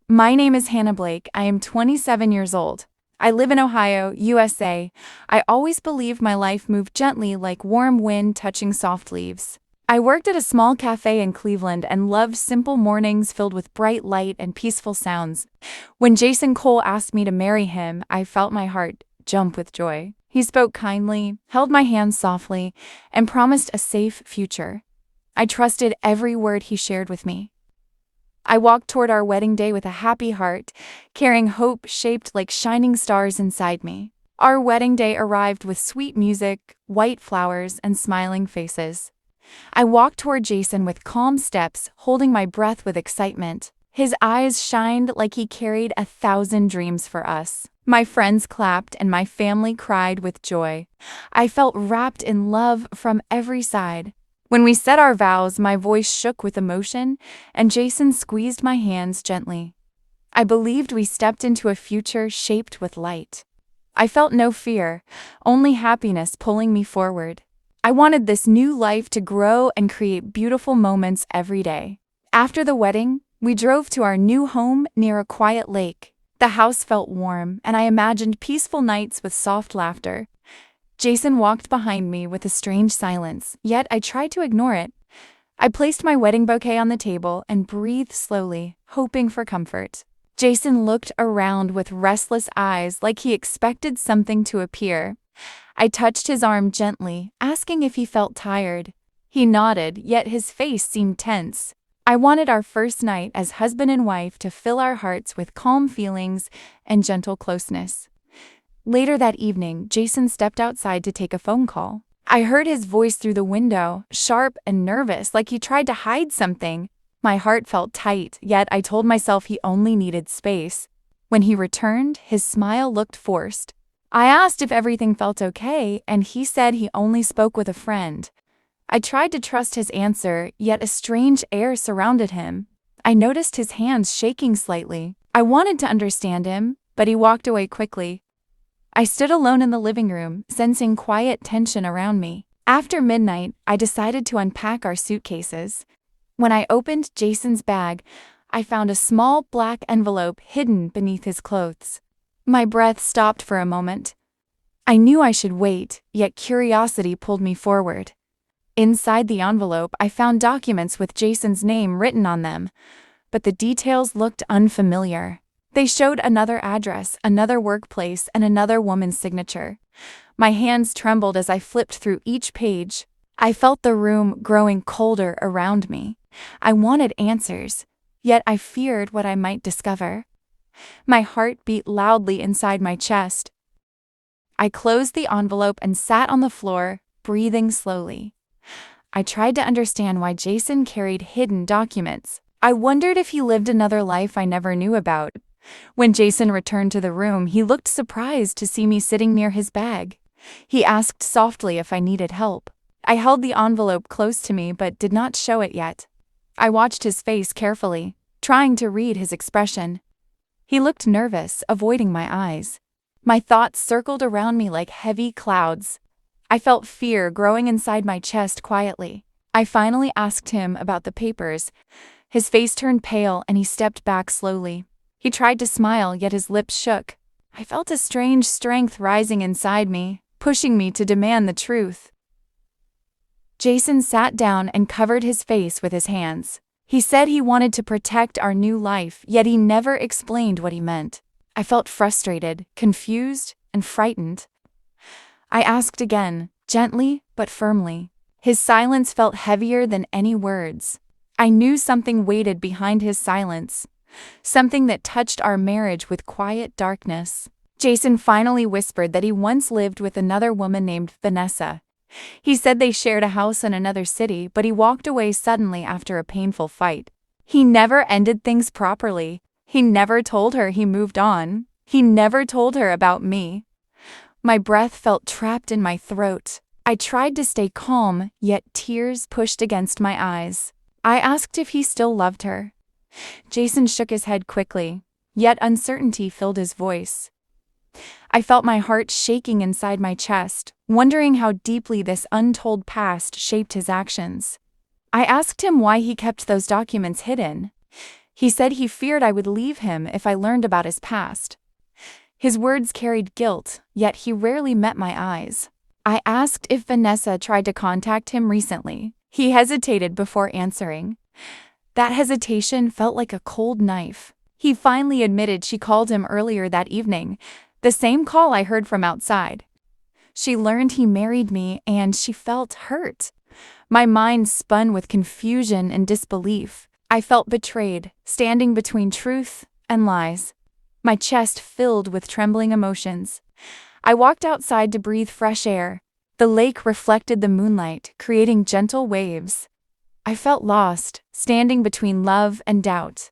My name is Hannah Blake. I am 27 years old. I live in Ohio, USA. I always believed my life moved gently like warm wind touching soft leaves. I worked at a small cafe in Cleveland and loved simple mornings filled with bright light and peaceful sounds. When Jason Cole asked me to marry him, I felt my heart jump with joy. He spoke kindly, held my hand softly, and promised a safe future. I trusted every word he shared with me. I walked toward our wedding day with a happy heart, carrying hope shaped like shining stars inside me. Our wedding day arrived with sweet music, white flowers, and smiling faces. I walked toward Jason with calm steps, holding my breath with excitement. His eyes shined like he carried 1,000 dreams for us. My friends clapped and my family cried with joy. I felt wrapped in love from every side. When we said our vows, my voice shook with emotion, and Jason squeezed my hands gently. I believed we stepped into a future shaped with light. I felt no fear, only happiness pulling me forward. I wanted this new life to grow and create beautiful moments every day. After the wedding, we drove to our new home near a quiet lake. The house felt warm, and I imagined peaceful nights with soft laughter. Jason walked behind me with a strange silence, yet I tried to ignore it. I placed my wedding bouquet on the table and breathed slowly, hoping for comfort. Jason looked around with restless eyes like he expected something to appear. I touched his arm gently, asking if he felt tired. He nodded, yet his face seemed tense. I wanted our first night as husband and wife to fill our hearts with calm feelings and gentle closeness. Later that evening, Jason stepped outside to take a phone call. I heard his voice through the window, sharp and nervous, like he tried to hide something. My heart felt tight, yet I told myself he only needed space. When he returned, his smile looked forced. I asked if everything felt okay, and he said he only spoke with a friend. I tried to trust his answer, yet a strange air surrounded him. I noticed his hands shaking slightly. I wanted to understand him, but he walked away quickly. I stood alone in the living room, sensing quiet tension around me. After midnight, I decided to unpack our suitcases. When I opened Jason's bag, I found a small black envelope hidden beneath his clothes. My breath stopped for a moment. I knew I should wait, yet curiosity pulled me forward. Inside the envelope, I found documents with Jason's name written on them, but the details looked unfamiliar. They showed another address, another workplace, and another woman's signature. My hands trembled as I flipped through each page. I felt the room growing colder around me. I wanted answers, yet I feared what I might discover. My heart beat loudly inside my chest. I closed the envelope and sat on the floor, breathing slowly. I tried to understand why Jason carried hidden documents. I wondered if he lived another life I never knew about. When Jason returned to the room, he looked surprised to see me sitting near his bag. He asked softly if I needed help. I held the envelope close to me but did not show it yet. I watched his face carefully, trying to read his expression. He looked nervous, avoiding my eyes. My thoughts circled around me like heavy clouds. I felt fear growing inside my chest quietly. I finally asked him about the papers. His face turned pale and he stepped back slowly. He tried to smile, yet his lips shook. I felt a strange strength rising inside me, pushing me to demand the truth. Jason sat down and covered his face with his hands. He said he wanted to protect our new life, yet he never explained what he meant. I felt frustrated, confused, and frightened. I asked again, gently but firmly. His silence felt heavier than any words. I knew something waited behind his silence. Something that touched our marriage with quiet darkness. Jason finally whispered that he once lived with another woman named Vanessa. He said they shared a house in another city, but he walked away suddenly after a painful fight. He never ended things properly. He never told her he moved on. He never told her about me. My breath felt trapped in my throat. I tried to stay calm, yet tears pushed against my eyes. I asked if he still loved her. Jason shook his head quickly, yet uncertainty filled his voice. I felt my heart shaking inside my chest, wondering how deeply this untold past shaped his actions. I asked him why he kept those documents hidden. He said he feared I would leave him if I learned about his past. His words carried guilt, yet he rarely met my eyes. I asked if Vanessa tried to contact him recently. He hesitated before answering. That hesitation felt like a cold knife. He finally admitted she called him earlier that evening, the same call I heard from outside. She learned he married me and she felt hurt. My mind spun with confusion and disbelief. I felt betrayed, standing between truth and lies. My chest filled with trembling emotions. I walked outside to breathe fresh air. The lake reflected the moonlight, creating gentle waves. I felt lost, standing between love and doubt.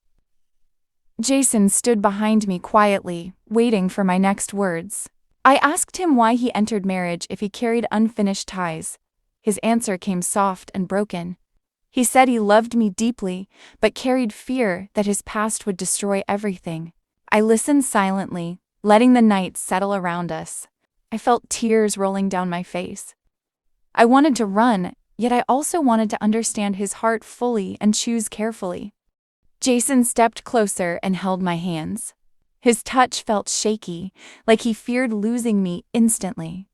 Jason stood behind me quietly, waiting for my next words. I asked him why he entered marriage if he carried unfinished ties. His answer came soft and broken. He said he loved me deeply, but carried fear that his past would destroy everything. I listened silently, letting the night settle around us. I felt tears rolling down my face. I wanted to run, yet I also wanted to understand his heart fully and choose carefully. Jason stepped closer and held my hands. His touch felt shaky, like he feared losing me instantly.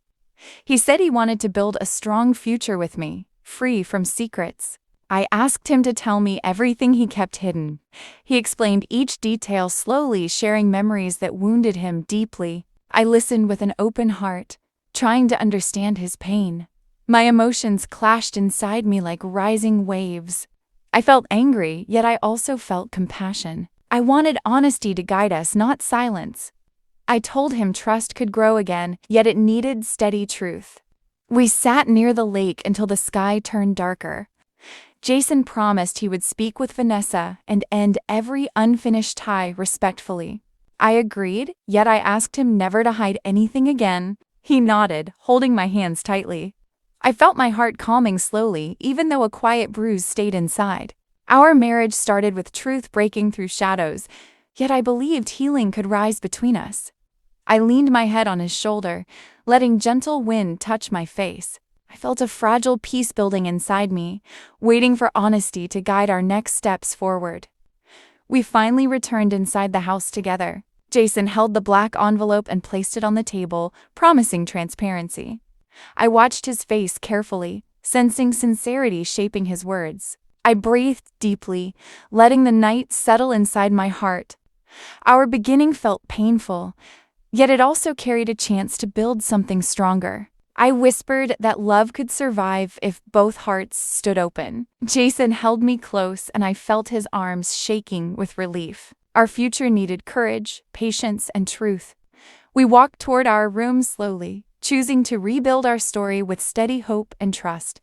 He said he wanted to build a strong future with me, free from secrets. I asked him to tell me everything he kept hidden. He explained each detail slowly, sharing memories that wounded him deeply. I listened with an open heart, trying to understand his pain. My emotions clashed inside me like rising waves. I felt angry, yet I also felt compassion. I wanted honesty to guide us, not silence. I told him trust could grow again, yet it needed steady truth. We sat near the lake until the sky turned darker. Jason promised he would speak with Vanessa and end every unfinished tie respectfully. I agreed, yet I asked him never to hide anything again. He nodded, holding my hands tightly. I felt my heart calming slowly, even though a quiet bruise stayed inside. Our marriage started with truth breaking through shadows, yet I believed healing could rise between us. I leaned my head on his shoulder, letting gentle wind touch my face. I felt a fragile peace building inside me, waiting for honesty to guide our next steps forward. We finally returned inside the house together. Jason held the black envelope and placed it on the table, promising transparency. I watched his face carefully, sensing sincerity shaping his words. I breathed deeply, letting the night settle inside my heart. Our beginning felt painful, yet it also carried a chance to build something stronger. I whispered that love could survive if both hearts stood open. Jason held me close and I felt his arms shaking with relief. Our future needed courage, patience, and truth. We walked toward our room slowly, choosing to rebuild our story with steady hope and trust.